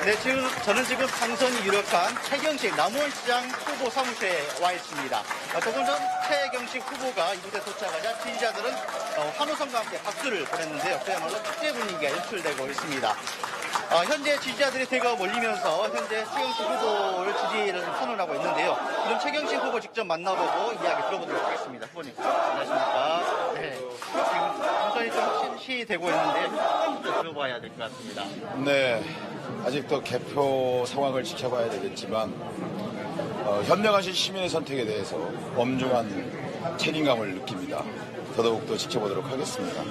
저는 지금 당선이 유력한 최경식 남원시장 후보 사무소에 와 있습니다. 조금 전 최경식 후보가 이곳에 도착하자 지지자들은 환호성과 함께 박수를 보냈는데요. 그야말로 축제 분위기가 연출되고 있습니다. 현재 지지자들이 대거 몰리면서 현재 최경식 후보를 지지를 선언하고 있는데요. 그럼 최경식 후보 직접 만나보고 이야기 들어보도록 하겠습니다. 후보님, 안녕하십니까? 네. 지금 당선이 좀 실시되고 있는데 조금 더 들어봐야 될 것 같습니다. 네, 아직도 개표 상황을 지켜봐야 되겠지만 현명하신 시민의 선택에 대해서 엄중한 책임감을 느낍니다. 더더욱더 지켜보도록 하겠습니다.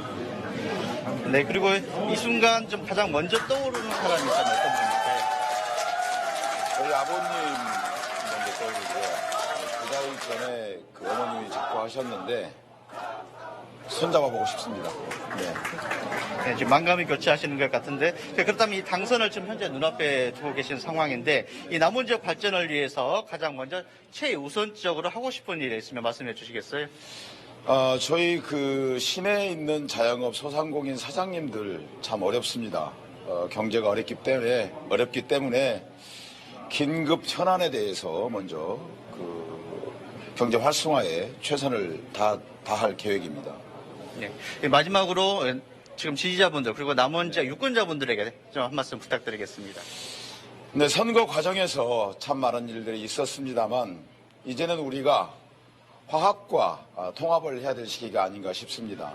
네, 그리고 이 순간 좀 가장 먼저 떠오르는 사람이 있다면 어떤 분일까요? 저희 아버님 먼저 떠오르고요. 두 달 전에 그 어머님이 직구하셨는데 손잡아보고 싶습니다. 네. 네, 지금 만감이 교차하시는 것 같은데 그렇다면 이 당선을 지금 현재 눈앞에 두고 계신 상황인데 이 남원 지역 발전을 위해서 가장 먼저 최우선적으로 하고 싶은 일이 있으면 말씀해 주시겠어요? 저희 그 시내에 있는 자영업 소상공인 사장님들 참 어렵습니다. 경제가 어렵기 때문에 긴급 현안에 대해서 먼저 그 경제 활성화에 최선을 다할 계획입니다. 네. 마지막으로 지금 지지자분들 그리고 남원 지역 유권자분들에게 좀 한 말씀 부탁드리겠습니다. 네, 선거 과정에서 참 많은 일들이 있었습니다만 이제는 우리가 화합과 통합을 해야 될 시기가 아닌가 싶습니다.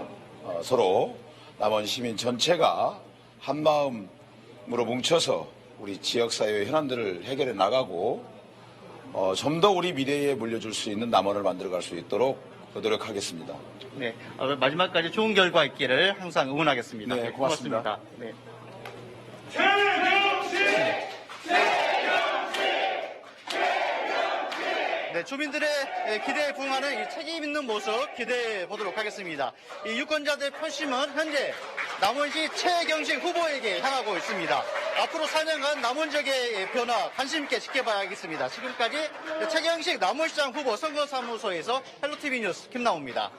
서로 남원 시민 전체가 한 마음으로 뭉쳐서 우리 지역사회의 현안들을 해결해 나가고 좀 더 우리 미래에 물려줄 수 있는 남원을 만들어갈 수 있도록 노력하겠습니다. 네, 마지막까지 좋은 결과 있기를 항상 응원하겠습니다. 네, 고맙습니다. 네. 네, 주민들의 기대에 부응하는 이 책임 있는 모습 기대해 보도록 하겠습니다. 이 유권자들의 표심은 현재 남원시 최경식 후보에게 향하고 있습니다. 앞으로 4년간 남원 지역의 변화 관심 있게 지켜봐야겠습니다. 지금까지 최경식 남원시장 후보 선거사무소에서 헬로티비 뉴스 김나옵니다.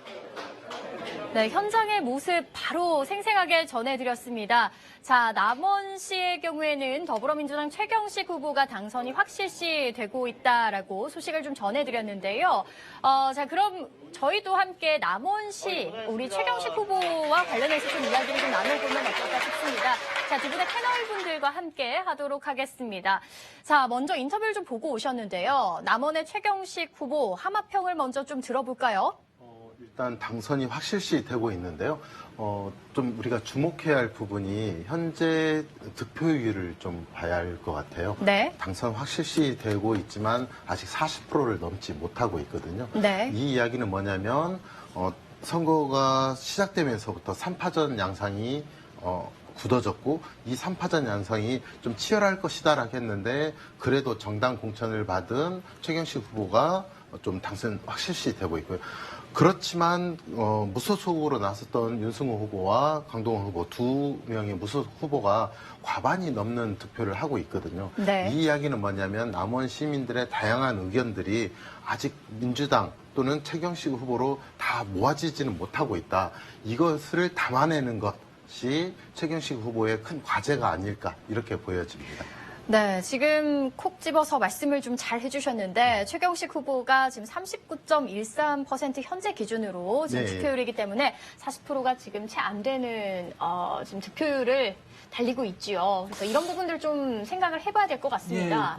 네, 현장의 모습 바로 생생하게 전해드렸습니다. 자, 남원시의 경우에는 더불어민주당 최경식 후보가 당선이 확실시 되고 있다라고 소식을 좀 전해드렸는데요. 자, 그럼 저희도 함께 남원시 우리 최경식 후보와 관련해서 좀 이야기를 좀 나눠보면 어떨까 싶습니다. 자, 두 분의 패널분들과 함께 하도록 하겠습니다. 자, 먼저 인터뷰를 좀 보고 오셨는데요. 남원의 최경식 후보 하마평을 먼저 좀 들어볼까요? 일단 당선이 확실시 되고 있는데요. 좀 우리가 주목해야 할 부분이 현재 득표율을 좀 봐야 할 것 같아요. 네. 당선 확실시 되고 있지만 아직 40%를 넘지 못하고 있거든요. 네. 이 이야기는 뭐냐면 선거가 시작되면서부터 3파전 양상이 굳어졌고 이 3파전 양상이 좀 치열할 것이다라고 했는데 그래도 정당 공천을 받은 최경식 후보가 좀 당선 확실시 되고 있고요. 그렇지만 무소속으로 나섰던 윤승호 후보와 강동원 후보 두 명의 무소속 후보가 과반이 넘는 득표를 하고 있거든요. 네. 이 이야기는 뭐냐면 남원 시민들의 다양한 의견들이 아직 민주당 또는 최경식 후보로 다 모아지지는 못하고 있다. 이것을 담아내는 것이 최경식 후보의 큰 과제가 아닐까 이렇게 보여집니다. 네, 지금 콕 집어서 말씀을 좀 잘 해주셨는데 최경식 후보가 지금 39.13% 현재 기준으로 지금 네. 득표율이기 때문에 40%가 지금 채 안 되는 지금 득표율을 달리고 있지요. 그래서 이런 부분들 좀 생각을 해봐야 될 것 같습니다.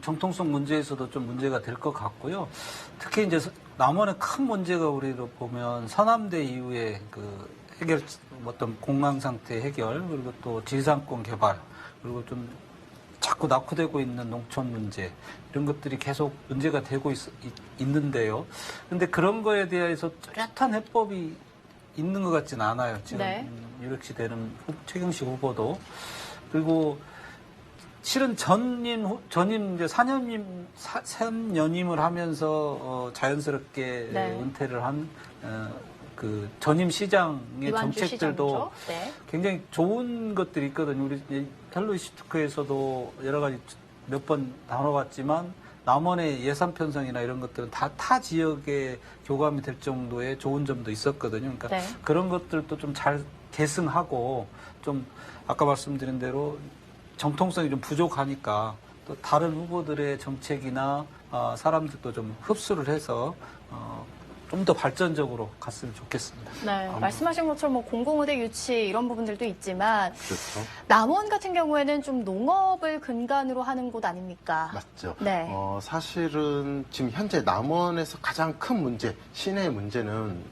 정통성 문제에서도 좀 문제가 될 것 같고요. 특히 이제 남원의 큰 문제가 우리로 보면 서남대 이후에 그 해결 어떤 공강 상태 해결 그리고 또 지상권 개발 그리고 좀 자꾸 낙후되고 있는 농촌 문제 이런 것들이 계속 문제가 되고 있는데요. 그런데 그런 거에 대해서 뚜렷한 해법이 있는 것 같지는 않아요. 지금 네. 유력시 되는 최경식 후보도. 그리고 실은 전임 이제 4년임을 하면서 자연스럽게 네. 은퇴를 한 그 전임 시장의 정책들도 네. 굉장히 좋은 것들이 있거든요. 우리 헬로이시 토크에서도 여러 가지 몇 번 다뤄봤지만 남원의 예산 편성이나 이런 것들은 다 타 지역에 교감이 될 정도의 좋은 점도 있었거든요. 그러니까 네. 그런 것들도 좀 잘 계승하고 좀 아까 말씀드린 대로 정통성이 좀 부족하니까 또 다른 후보들의 정책이나 사람들도 좀 흡수를 해서 좀 더 발전적으로 갔으면 좋겠습니다. 네, 말씀하신 것처럼 뭐 공공의대 유치 이런 부분들도 있지만 그렇죠. 남원 같은 경우에는 좀 농업을 근간으로 하는 곳 아닙니까? 맞죠. 네. 사실은 지금 현재 남원에서 가장 큰 문제, 시내의 문제는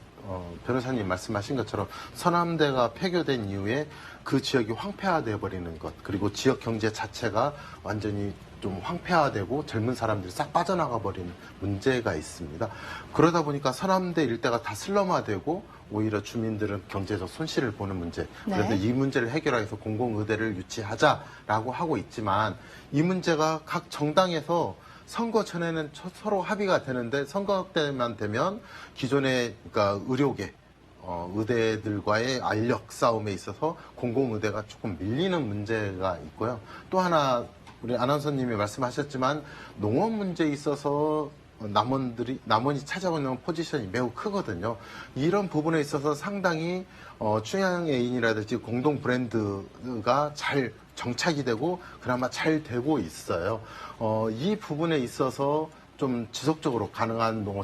변호사님 말씀하신 것처럼 서남대가 폐교된 이후에 그 지역이 황폐화되어 버리는 것, 그리고 지역 경제 자체가 완전히 좀 황폐화되고 젊은 사람들이 싹 빠져나가 버리는 문제가 있습니다. 그러다 보니까 서남대 일대가 다 슬럼화되고 오히려 주민들은 경제적 손실을 보는 문제. 네. 그래서 이 문제를 해결하기 위해서 공공의대를 유치하자라고 하고 있지만 이 문제가 각 정당에서 선거 전에는 서로 합의가 되는데 선거 때만 되면 기존의 그러니까 의료계 의대들과의 알력 싸움에 있어서 공공의대가 조금 밀리는 문제가 있고요. 또 하나 우리 아나운서님이 말씀하셨지만 농업 문제에 있어서 남원이 찾아오는 포지션이 매우 크거든요. 이런 부분에 있어서 상당히 충양애인이라든지 공동 브랜드가 잘 정착이 되고 그나마 잘 되고 있어요. 이 부분에 있어서 좀 지속적으로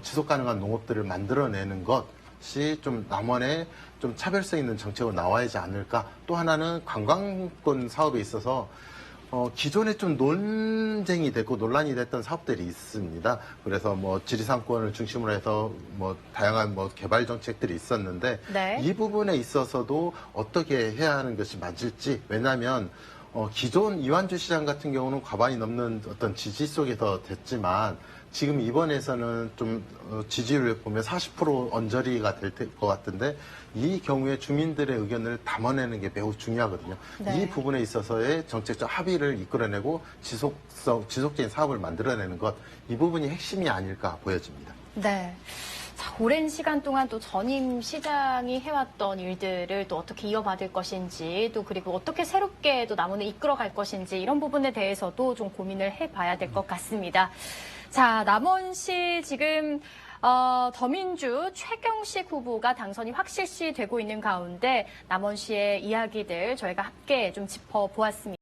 지속 가능한 농업들을 만들어내는 것이 좀 남원에 좀 차별성 있는 정책으로 나와야지 않을까. 또 하나는 관광권 사업에 있어서 기존에 좀 논쟁이 됐고 논란이 됐던 사업들이 있습니다. 그래서 뭐 지리산권을 중심으로 해서 뭐 다양한 뭐 개발 정책들이 있었는데 네. 이 부분에 있어서도 어떻게 해야 하는 것이 맞을지. 왜냐하면 기존 이완주 시장 같은 경우는 과반이 넘는 어떤 지지 속에서 됐지만 지금 이번에서는 좀 지지율을 보면 40% 언저리가 될 것 같은데 이 경우에 주민들의 의견을 담아내는 게 매우 중요하거든요. 네. 이 부분에 있어서의 정책적 합의를 이끌어내고 지속적인 사업을 만들어내는 것, 이 부분이 핵심이 아닐까 보여집니다. 네. 자, 오랜 시간 동안 또 전임 시장이 해왔던 일들을 또 어떻게 이어받을 것인지, 또 그리고 어떻게 새롭게 또 남원을 이끌어갈 것인지 이런 부분에 대해서도 좀 고민을 해봐야 될 것 같습니다. 자, 남원시 지금 더민주 최경식 후보가 당선이 확실시 되고 있는 가운데 남원시의 이야기들 저희가 함께 좀 짚어보았습니다.